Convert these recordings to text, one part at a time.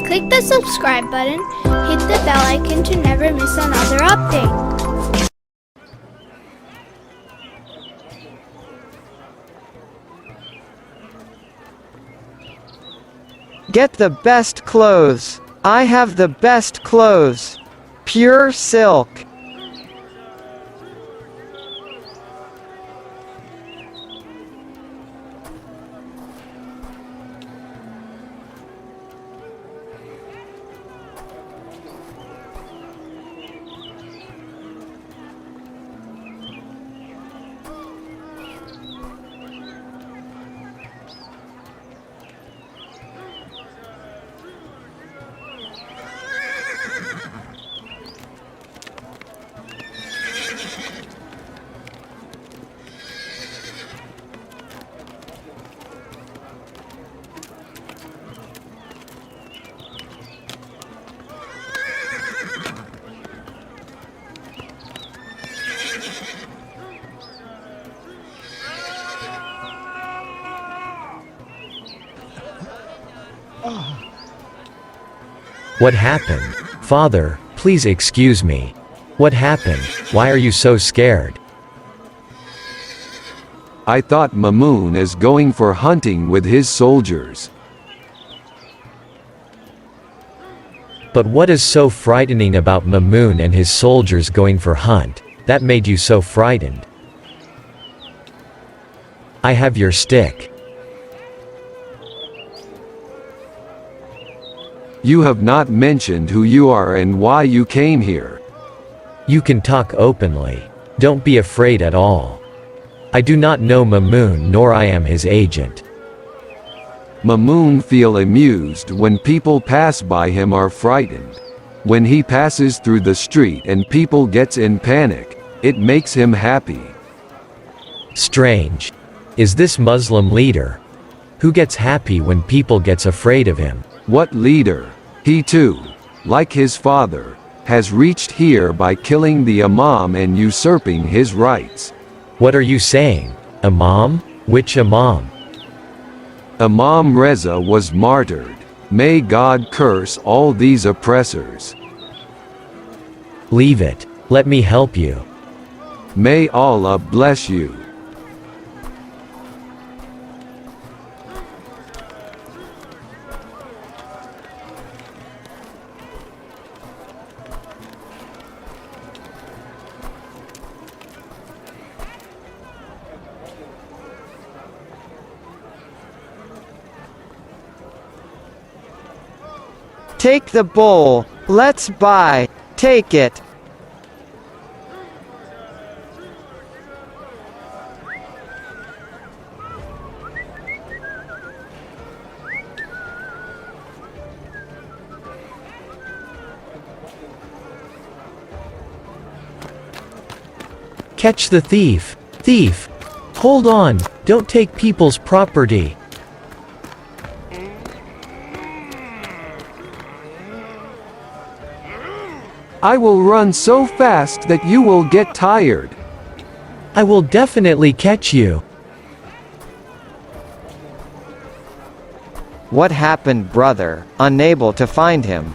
Click the subscribe button, hit the bell icon to never miss another update. Get the best clothes. I have the best clothes. Pure silk. What happened? Father, please excuse me. What happened? Why are you so scared? I thought Mamun is going for hunting with his soldiers. But what is so frightening about Mamun and his soldiers going for hunt, that made you so frightened? I have your stick. You have not mentioned who you are and why you came here. You can talk openly. Don't be afraid at all. I do not know Mamun nor I am his agent. Mamun feel amused when people pass by him are frightened. When he passes through the street and people gets in panic, it makes him happy. Strange. Is this Muslim leader? Who gets happy when people gets afraid of him? What leader? He too, like his father, has reached here by killing the Imam and usurping his rights. What are you saying? Imam? Which Imam? Imam Reza was martyred. May God curse all these oppressors. Leave it. Let me help you. May Allah bless you. Take the bowl. Let's buy. Take it. Catch the thief. Thief! Hold on, don't take people's property. I will run so fast that you will get tired. I will definitely catch you. What happened, brother? Unable to find him.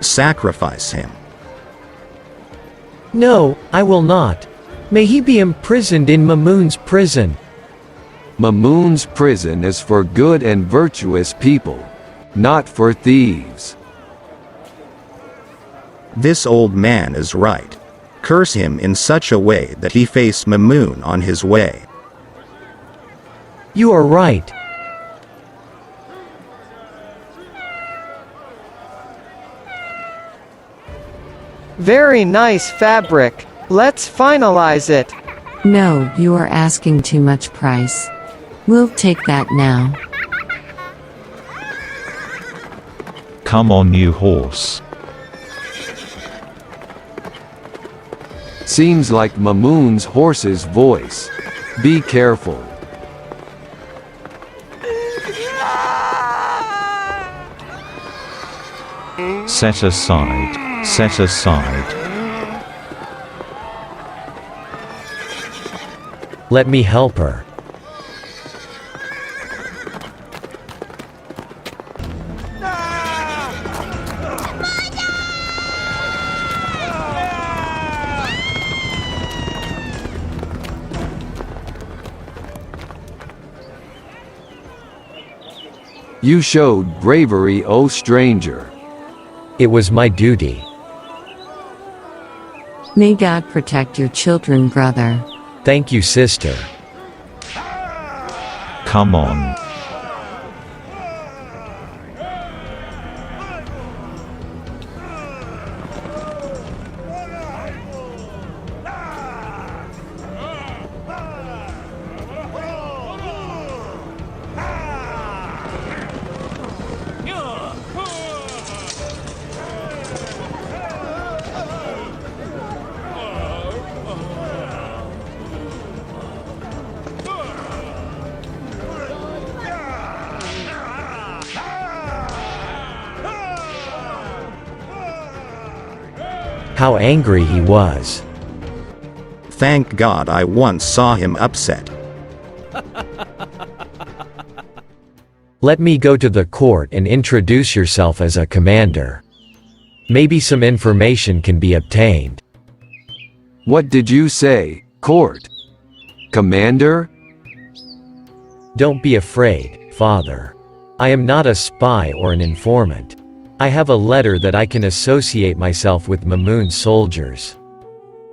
Sacrifice him. No, I will not. May he be imprisoned in Mamun's prison. Mamun's prison is for good and virtuous people, not for thieves. This old man is right. Curse him in such a way that he face Mamun on his way. You are right. Very nice fabric. Let's finalize it. No, you are asking too much price. We'll take that now. Come on, you horse. Seems like Mamun's horse's voice. Be careful. Set aside. Set aside. Let me help her. You showed bravery, O stranger. It was my duty. May God protect your children, brother. Thank you, sister. Come on. How angry he was. Thank God I once saw him upset. Let me go to the court and introduce yourself as a commander. Maybe some information can be obtained. What did you say, court? Commander? Don't be afraid, father. I am not a spy or an informant. I have a letter that I can associate myself with Mamun's soldiers.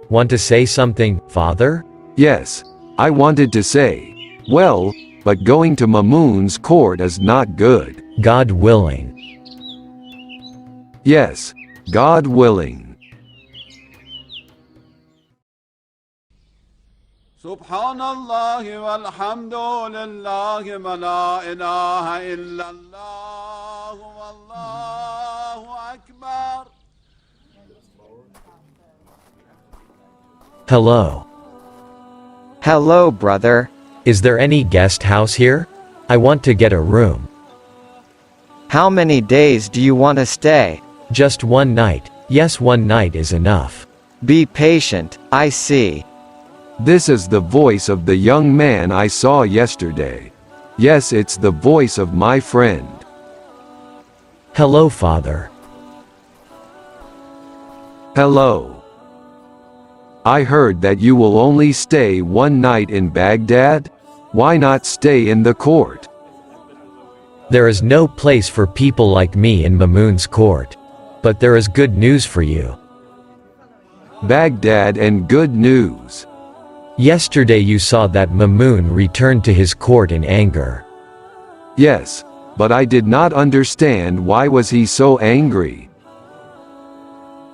Want to say something, father? Yes, I wanted to say, well, but going to Mamun's court is not good. God willing. Yes, God willing. Subhanallah walhamdulillah wa la ilaha illallah wallahu akbar. Hello. Hello, brother. Is there any guest house here? I want to get a room. How many days do you want to stay? Just one night. Yes, one night is enough. Be patient, I see. This is the voice of the young man I saw yesterday. Yes, it's the voice of my friend. Hello, father. Hello. I heard that you will only stay one night in Baghdad? Why not stay in the court? There is no place for people like me in Mamun's court. But there is good news for you. Baghdad and good news. Yesterday you saw that Mamun returned to his court in anger. Yes, but I did not understand why was he so angry.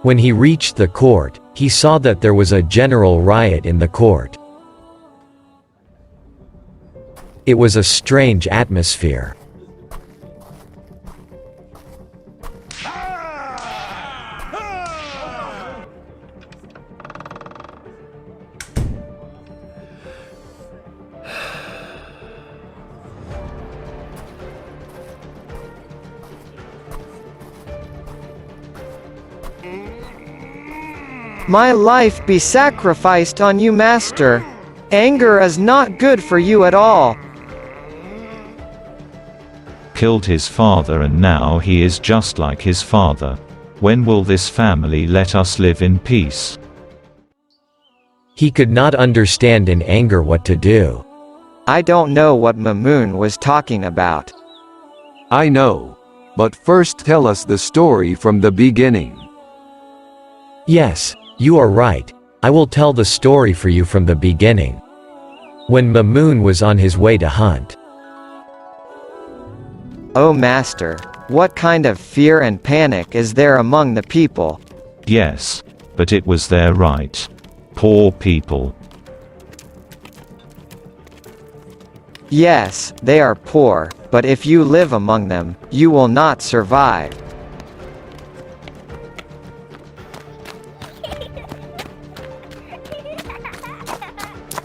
When he reached the court, he saw that there was a general riot in the court. It was a strange atmosphere. My life be sacrificed on you, master. Anger is not good for you at all. Killed his father and now he is just like his father. When will this family let us live in peace? He could not understand in anger what to do. I don't know what Mamun was talking about. I know. But first tell us the story from the beginning. Yes, you are right. I will tell the story for you from the beginning. When Mamun was on his way to hunt. Oh master, what kind of fear and panic is there among the people? Yes, but it was their right. Poor people. Yes, they are poor, but if you live among them, you will not survive.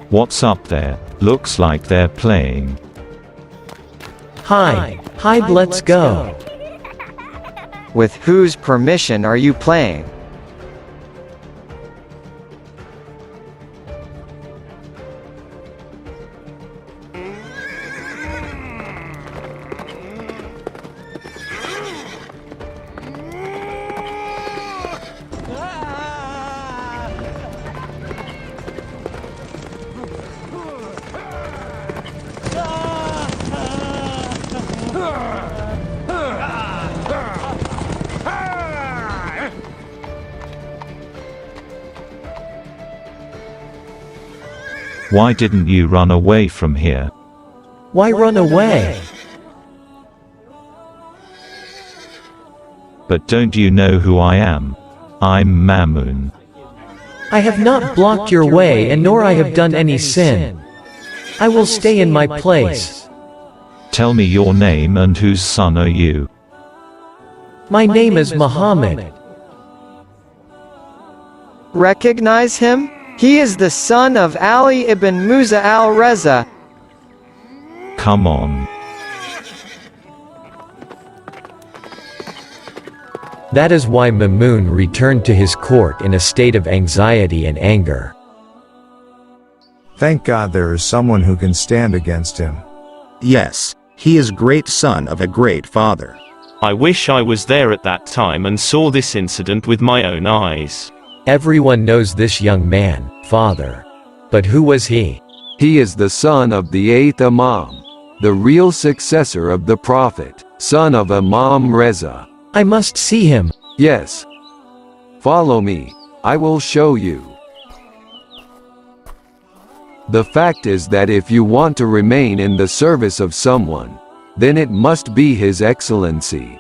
What's up there? Looks like they're playing. Hi, let's go. With whose permission are you playing? Why didn't you run away from here? Why run away? But don't you know who I am? I'm Mamun. I have not blocked your way, and nor I have done any sin. I will stay in my place. Tell me your name and whose son are you? My name is Muhammad. Recognize him? He is the son of Ali ibn Musa al-Reza. Come on. That is why Mamun returned to his court in a state of anxiety and anger. Thank God there is someone who can stand against him. Yes, he is great son of a great father. I wish I was there at that time and saw this incident with my own eyes. Everyone knows this young man, father. But who was he? He is the son of the 8th Imam, the real successor of the Prophet, son of Imam Reza. I must see him. Yes. Follow me, I will show you. The fact is that if you want to remain in the service of someone, then it must be His Excellency.